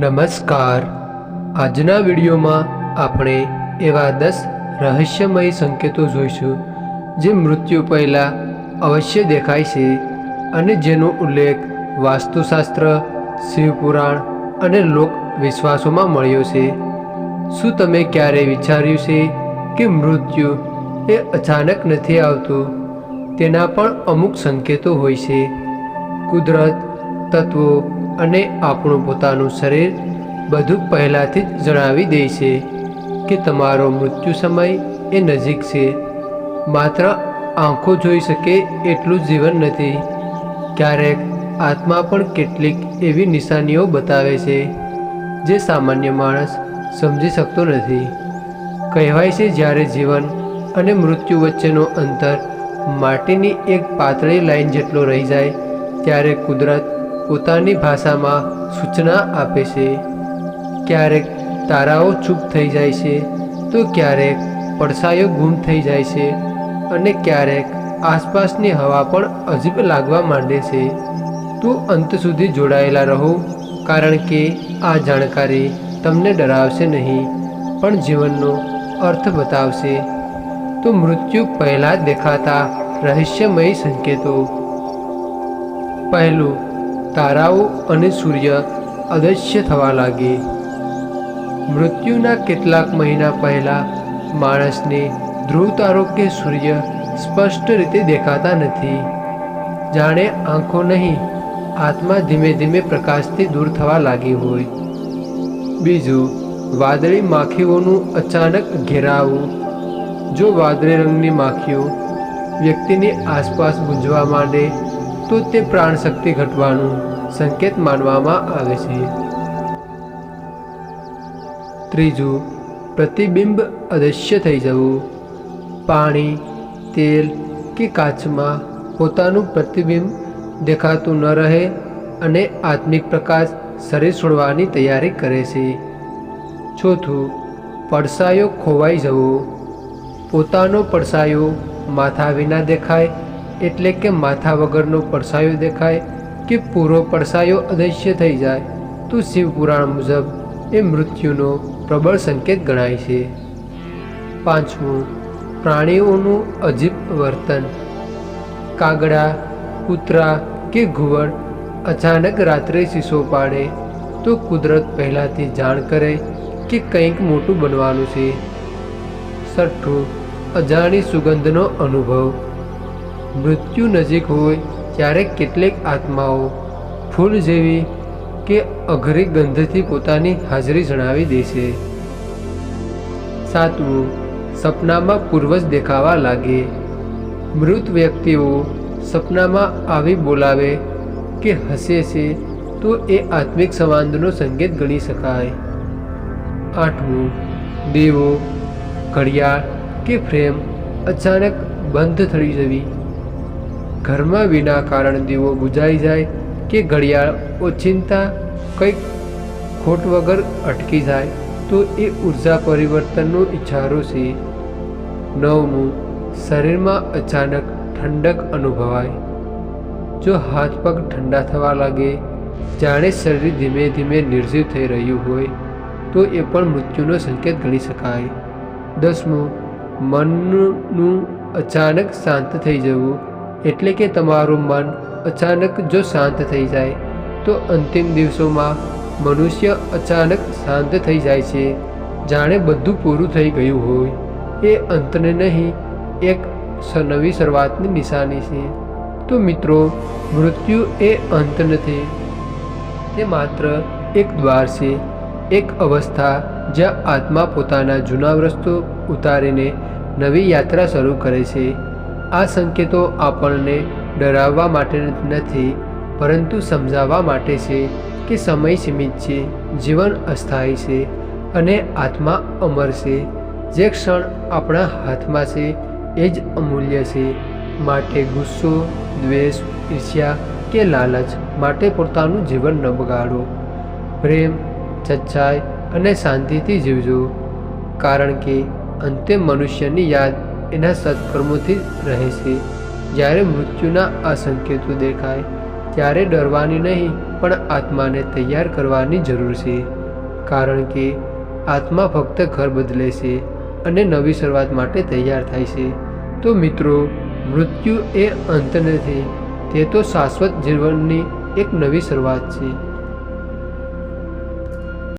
નમસ્કાર. આજના વિડીયોમાં આપણે એવા 10 રહસ્યમય સંકેતો જોઈશું જે મૃત્યુ પહેલાં અવશ્ય દેખાય છે અને જેનો ઉલ્લેખ વાસ્તુશાસ્ત્ર, શિવપુરાણ અને લોક વિશ્વાસોમાં મળ્યો છે. શું તમે ક્યારેય વિચાર્યું છે કે મૃત્યુ એ અચાનક નથી આવતું? તેના પણ અમુક સંકેતો હોય છે. કુદરત, તત્વો અને આપણું પોતાનું શરીર બધું પહેલાંથી જ જણાવી દે છે કે તમારો મૃત્યુ સમય એ નજીક છે. માત્ર આંખો જોઈ શકે એટલું જ જીવન નથી. ક્યારેક આત્મા પણ કેટલીક એવી નિશાનીઓ બતાવે છે જે સામાન્ય માણસ સમજી શકતો નથી. કહેવાય છે જ્યારે જીવન અને મૃત્યુ વચ્ચેનો અંતર માટીની એક પાતળી લાઈન જેટલો રહી જાય ત્યારે કુદરત પોતાની ભાષામાં સૂચના આપે છે. ક્યારેક તારાઓ ચૂપ થઈ જાય છે તો ક્યારેક પડછાયો ગુમ થઈ જાય છે અને ક્યારેક આસપાસની હવા પણ અજીબ લાગવા માંડે છે. તો અંત સુધી જોડાયેલા રહો, કારણ કે આ જાણકારી તમને ડરાવશે નહીં પણ જીવનનો અર્થ બતાવશે. તો મૃત્યુ પહેલાં દેખાતા રહસ્યમય સંકેતો. પહેલું, તારાઓ અને સૂર્ય અદૃશ્ય થવા લાગે. મૃત્યુના કેટલાક મહિના પહેલાં માણસને ધ્રુવ તારો કે સૂર્ય સ્પષ્ટ રીતે દેખાતા નથી. જાણે આંખો નહીં, આત્મા ધીમે ધીમે પ્રકાશથી દૂર થવા લાગી હોય. બીજું, વાદળી માખીઓનું અચાનક ઘેરાવું. જો વાદળી રંગની માખીઓ વ્યક્તિની આસપાસ ગુંજવા માંડે તો તે પ્રાણશક્તિ ઘટવાનું સંકેત માનવામાં આવે છે. ત્રીજું, પ્રતિબિંબ અદૃશ્ય થઈ જવું. પાણી, તેલ કે કાચમાં પોતાનું પ્રતિબિંબ દેખાતું ન રહે અને આત્મિક પ્રકાશ શરીર છોડવાની તૈયારી કરે છે. ચોથું, પડછાયો ખોવાઈ જવો. પોતાનો પડછાયો માથા વિના દેખાય, એટલે કે માથા વગરનો પડછાયો દેખાય કે પૂરો પડછાયો અદૃશ્ય થઈ જાય તો શિવપુરાણ મુજબ એ મૃત્યુનો પ્રબળ સંકેત ગણાય છે. પાંચમું, પ્રાણીઓનું અજીબ વર્તન. કાગડા, કૂતરા કે ઘુવડ અચાનક રાત્રે શીશો પાડે તો કુદરત પહેલાંથી જાણ કરે કે કંઈક મોટું બનવાનું છે. છઠ્ઠું, અજાણી સુગંધનો અનુભવ. મૃત્યુ નજીક હોય ત્યારે કેટલીક આત્માઓ ફૂલ જેવી કે અઘરી ગંધથી પોતાની હાજરી જણાવી દે છે. સાતમું, સપનામાં પૂર્વજ દેખાવા લાગે. મૃત વ્યક્તિઓ સપનામાં આવી બોલાવે કે હસે છે તો એ આત્મિક સંવાદનો સંકેત ગણી શકાય. આઠમું, દીવો, ઘડિયાળ કે ફ્રેમ અચાનક બંધ થઈ જવી. ઘરમાં વિના કારણ દીવો બુઝાઈ જાય કે ઘડિયાળ ઓચિંતા કંઈક ખોટ વગર અટકી જાય તો એ ઉર્જા પરિવર્તનનો ઇશારો છે. નવમું, શરીરમાં અચાનક ઠંડક અનુભવાય. જો હાથ પગ ઠંડા થવા લાગે, જાણે શરીર ધીમે ધીમે નિર્જીવ થઈ રહ્યું હોય તો એ પણ મૃત્યુનો સંકેત ગણી શકાય. 10મું, મનનું અચાનક શાંત થઈ જવું. એટલે કે તમારું મન અચાનક જો શાંત થઈ જાય તો અંતિમ દિવસોમાં મનુષ્ય અચાનક શાંત થઈ જાય છે, જાણે બધું પૂરું થઈ ગયું હોય. એ અંતને નહીં, એક નવી શરૂઆતની નિશાની છે. તો મિત્રો, મૃત્યુ એ અંત નથી, તે માત્ર એક દ્વાર છે, એક અવસ્થા જ્યાં આત્મા પોતાના જૂના વસ્તુ ઉતારીને નવી યાત્રા શરૂ કરે છે. આ સંકેતો આપણને ડરાવવા માટે નથી, પરંતુ સમજાવવા માટે છે કે સમય સીમિત છે, જીવન અસ્થાયી છે અને આત્મા અમર છે. જે ક્ષણ આપણા હાથમાં છે એ જ અમૂલ્ય છે. માટે ગુસ્સો, દ્વેષ, ઈર્ષ્યા કે લાલચ માટે પોતાનું જીવન ન બગાડો. પ્રેમ, સચ્ચાઈ અને શાંતિથી જીવજો, કારણ કે અંતે મનુષ્યની યાદ એના સત્કર્મોથી રહે છે. જ્યારે મૃત્યુના આ સંકેતો દેખાય ત્યારે ડરવાની નહીં, પણ આત્માને તૈયાર કરવાની જરૂર છે, કારણ કે આત્મા ફક્ત ઘર બદલે છે અને નવી શરૂઆત માટે તૈયાર થાય છે. તો મિત્રો, મૃત્યુ એ અંત નથી, તે તો શાશ્વત જીવનની એક નવી શરૂઆત છે.